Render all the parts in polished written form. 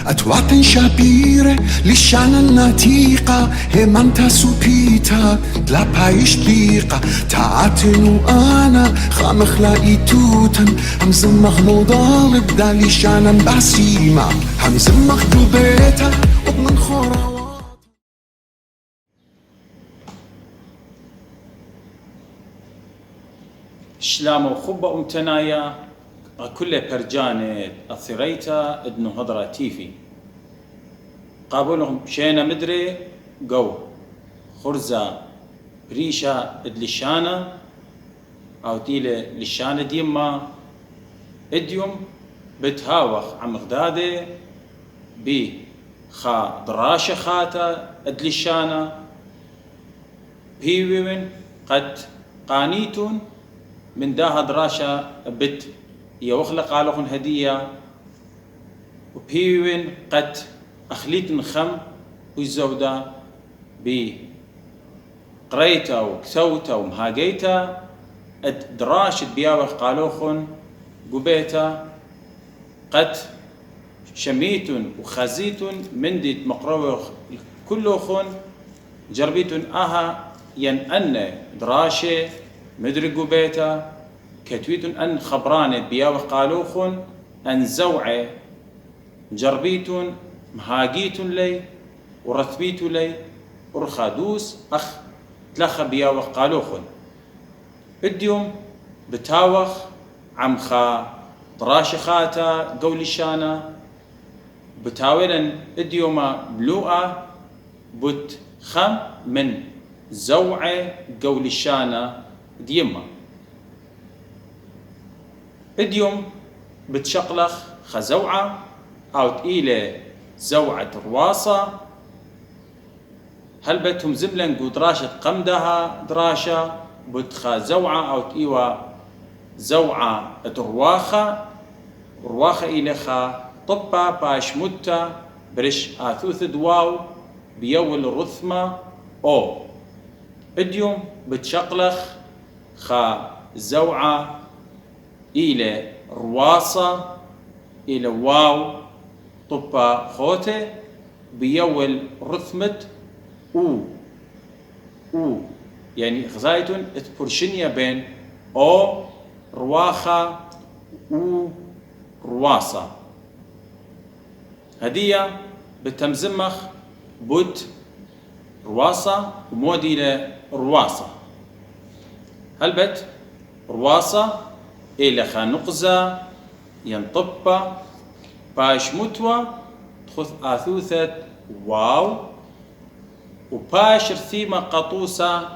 أتوات شابيرة للشانة النتيقة همانتا سوبيتا دلا بايش دقيقة تعاتنو أنا خامخ لاقي توتا همزمخ مضالب دا للشانة باسيمة همزمخ دوبيتا ومن خورا شلام وخبة أمتنايا كل برجانة أثريتا ادنو هضرة تيفي قابلهم شينا مدري قو خرزة بريشة ادلشانة أو تيلة لشانة ديما اديوم بتهاوخ عم غدادي بي خا دراشة خاتا ادلشانة بيوين قد قانيتون من داها دراشة بت يوخلق علىهم هدية وبيوين قد أخليت خم ويزودا بقريتا وكسوتا ومهاجيتا الدراشة بياوخ قالوخن قبيتا قد شميتن وخزيتن من ديت مقروخ كلوخن جربيتن ين دراشة مدري قبيتا كتويتن أن خبرانة بياوخ قالوخن أن زوعة جربيتن مهاجيتن لي ورثبيتو لي ورخادوس أخ تلخ بياوخ قالوخن اديوم بتاوخ عم خا طراش خاتا قولي شانا بتاولا اديوما بلوءة بت خم من زوعة قولي شانا ديما اديوم بتشقلخ خزوعة أو تقيلة زوعة رواصة هل بتهم زملن قو دراشة قمدها دراشة بتخا زوعة أو تقيوة زوعة رواخة رواخة إلخا طبا باش متى برش آثوث دواو بيول رثمة أو اديوم بتشقلخ خا زوعة إلى رواصة إلى واو طبا خوته بيول رثمة أو يعني غزايتون اتبرشنيا بين أو رواخة و رواصة هدية بتمزمخ بوت رواصة ومودي لرواصة هلبت رواصة إلى خانقزة ينطبة باش متوى تخذ آثوثة واو وباش رثيمة قطوسة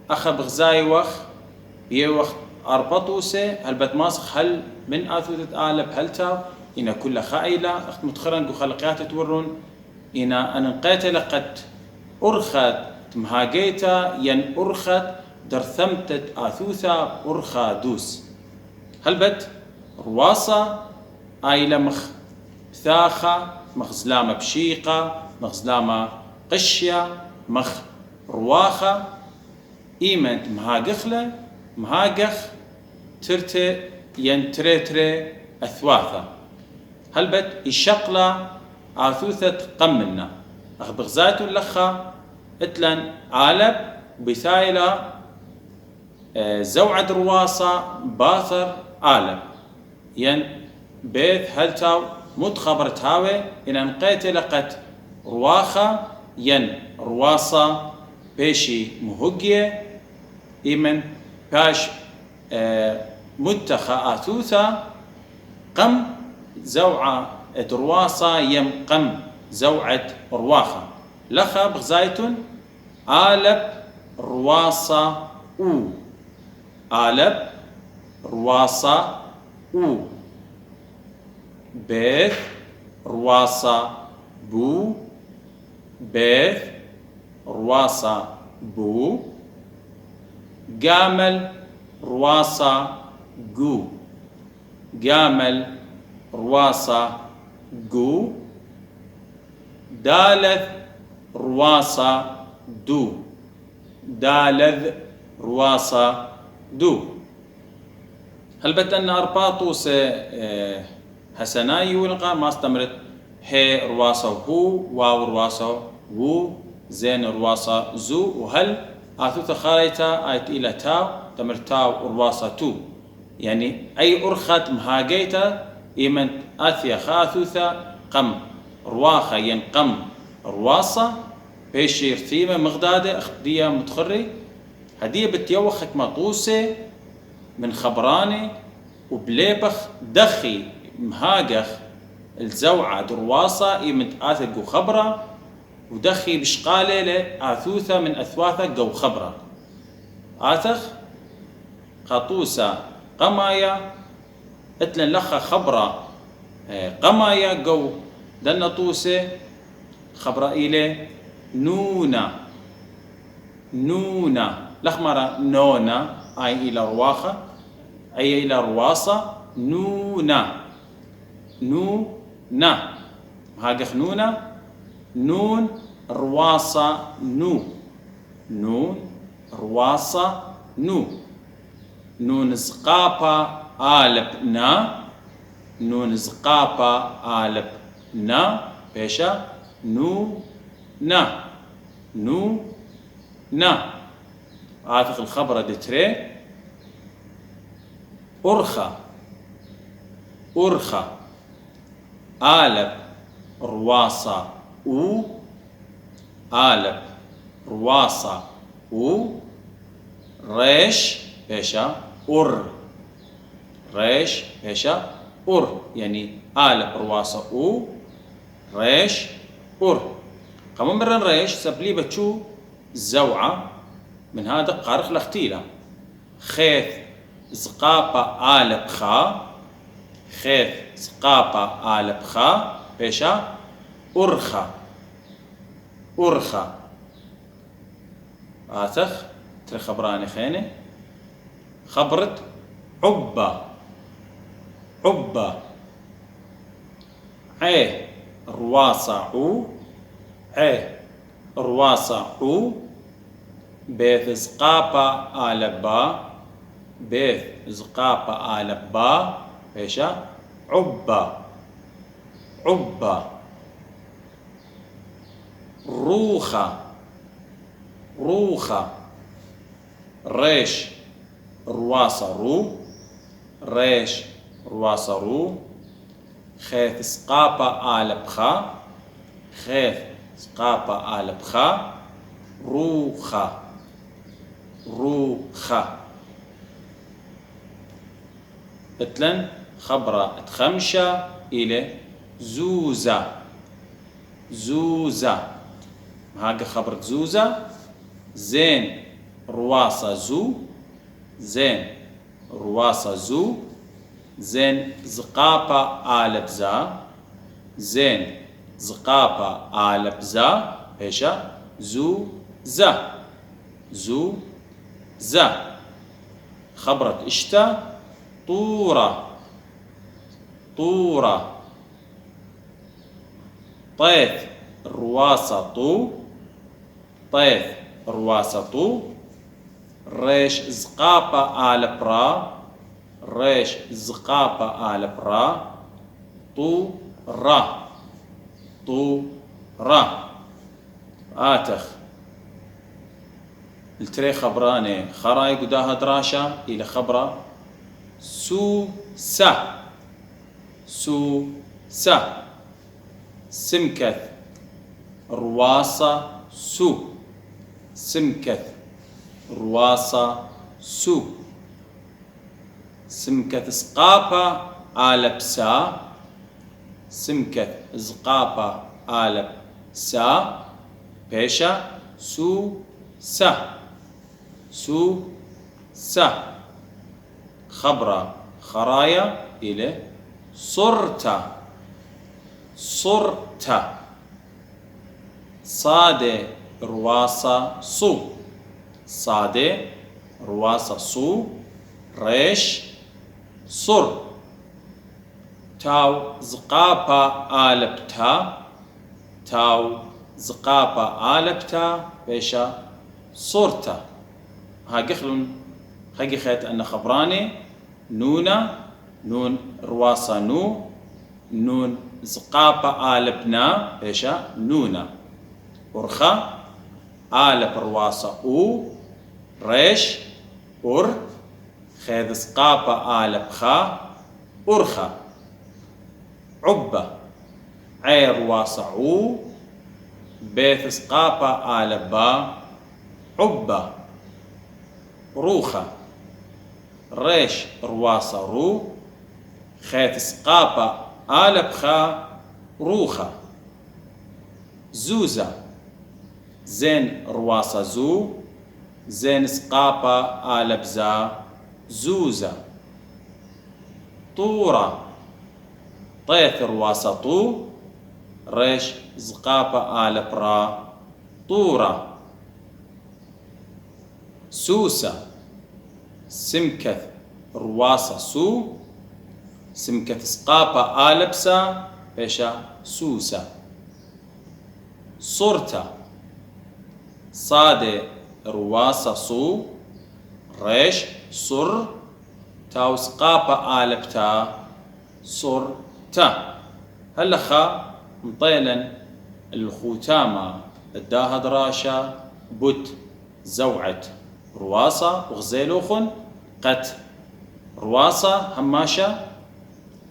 أخا بغزاي وخ بيوخ أربطوسة هلبت ماسخ هل من آثوثة آلب هلتا إنا كل خائلة أخت متخرن قو خلقيات تورون إنا أنقيت لقد أرخت مهاجيتا ين أرخت درثمتت آثوثة أرخا دوس هلبت رواصة آيلة مخ ثاخة مخ زلامة بشيقة مخ زلامة قشية مخ رواخة إيمنت مهاجخلة مهاجخ ترتي ينتريتري أثواثة هلبت الشقلة آثوثة قمنا أخ بغزات لخا اتلن عالب بثايلة زوعد رواصة باثر عالب ين بيث هلتاو متخبر تاوي إن انقيت لقت رواخة ين رواصة بيشي مهجية إيمن باش متخا آثوثة قم زوعة رواصة يم قم زوعة رواخة لخا بغزايتون آلب رواصة أو آلب رواصة أو بيث رواصة بو بيث رواصة بو قامل رواصة جو قامل رواصة جو دالث رواصة دو دالذ رواصة دو هل بدنا أرباطوس هسناي ولقى ما استمرت هي رواسة هو، واو رواسة وو، زين رواسة زو، وهل آثوثة خاريتا آيت إلى تاو تمرتاو رواسة تو، يعني أي أرخت مهاجيتا إيمن آثيا خاثوثة قم رواخة ينقم رواسة بيشير ثيمة مغدادة أخدية متخري هدية بتيوخك مطوسة من خبراني وبليبخ دخي مهاجخ الزوعة درواسة إيمن آثل جو خبرة ودخي بشقالة لآثوثة من أثواثة جو خبرة آثخ خطوسة قمايا اتلن لخا خبرة قمايا جو دنطوسة خبرة إلي نونا نونا لخمرة نونا أي إلى رواخة أي إلى رواسة نونا نونا هاجخ نونا نون رواسة نو نون رواسة نو نون زقابة آلب نا نون زقابة آلب نا بيشا نو نا نو نا عاتق الخبرة دتري أرخى أرخى آلب رواسة أو آلب رواسة أو ريش بيشا أر ريش بيشا أر يعني آلب رواسة أو ريش أر قام مرن ريش سبلي بتشو زوعة من هذا قارخ لختيلة خيث زقابة آلب خا خيث زقابة آلب خا بيشا أرخى أرخى آثخ تري خبراني خيني خبرت عبة عبة عيه رواسة عو عيه رواسة عو بيث زقابة آلبا بيث زقابة آلبا بيشا عبة عبة روخة روخة ريش رواسة رو ريش رواسة رو خيث سقابة آلب خا خيث سقابة آلب خا روخة روخة اتلن خبرة اتخمشة إلى زوزة زوزة هاك خبرت زوزة زين رواسة زو زين رواسة زو زين زقابة آلب زا زين زقابة آلب زا هيشا زو زا زو زا خبرت اشتا طورة طورة طيف رواسة طو طيف رواسة طو ريش زقابة آلب را ريش زقابة آلب را طو را طو را آتخ التري خبراني خراي قداها دراشة إلى خبرة سو سا سو سا سمكث رواسة سو سمكث رواسة سو سمكث سقابة آلب سا سمكث زقابة آلب سا بيشا سو سا سو سا خبرة خرايا إلى صرت صرت صاد رواسة صو صاد رواسة صو ريش صر تاو زقابة آلب تا تاو زقابة آلب تا بيشا صرت هاقخلون هاقي خيت أن خبراني نونا نون رواسة نو نون زقابة آلبنا بيشا نونا أرخا آلب رواسة أو ريش أر خيذ زقابة آلب خا أرخا عبة عير رواسة عو بيث زقابة آلب با عبة روخة ريش رواسة رو خيث سقابة آلب خا روخة زوزة زين رواسة زو زين سقابة آلب زا زوزة طورة طيث رواسة طو ريش زقابة آلب را طورة سوسة سمكة رواسة سو سمكة سقابة آلبسة بيشا سوسة صورتا صادة رواسة صو ريش صر تاو سقابة آلبتا صرتا هلا خا مطيلا الختامة الداها دراشة بوت زوعة رواسة وغزيلوخن قت رواسة هماشة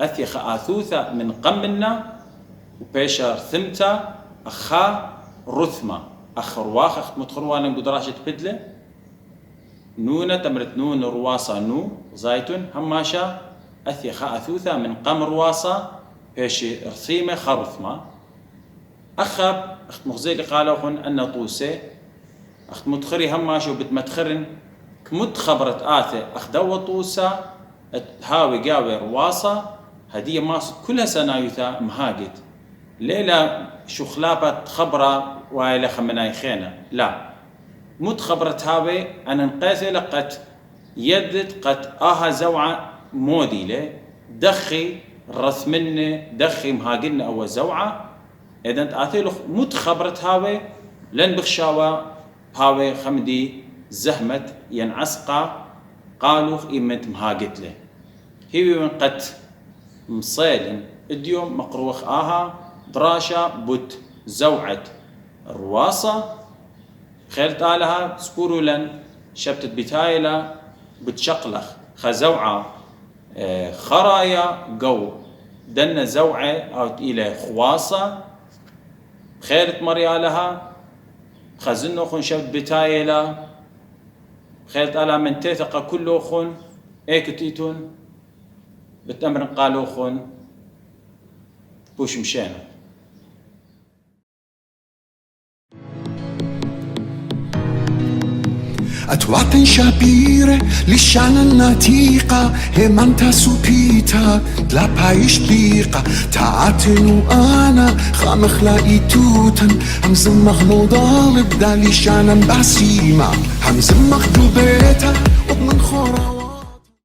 أثيخ آثوثة من قمنا وبيشر ثمتا أخا رثمة أخ رواخ أخت متخروانا قدراشة بدلة نونة تمرت نون رواسة نو زايتون هماشة أثيخ آثوثة من قم رواسة بيش رثيمة خرثمة أخب أخت مغزيلي قالوخن أن طوسة أخت متخري هماشة وبتمتخرن كمت خبرت آثي أخدوا طوسة هاوي قاوي رواسة هدية ماس كلها سنايوثا مهاجد ليلة شخلابة خبرة وايلة خمناي خينة لا مت خبرت هاوي أنا نقيثي لقت يدت قد آها زوعة مودي لي دخي رثمني دخي مهاجلنا أو زوعة إذا تآثي مت خبرت هاوي لن بخشاوة هاوي خمدي زهمت ينعسقا قالوا إيمت مهاجت له هي من قد مصيل اليوم مقروخ آها دراشة بوت زوعة الرواسة خيرت آلها سكورو لن شبتت بتايلة بتشقلخ خزوعة خرايا قو دن زوعة أو إلى خواسة خيرت مريالها خزنو خن شبت بتايلة خيرت آلها من تثق كله خن ايكتيتون بتأمر قالوا خن بوش مشينا أتوات شابيرة للشانا النتيقة همانتا سوبيتا دلا بايش بيقة تعاتنو أنا خامخ لاقي توتن همزمخ مضالب دا لشانا باسيمة همزمخ دوبيتا ومن خورا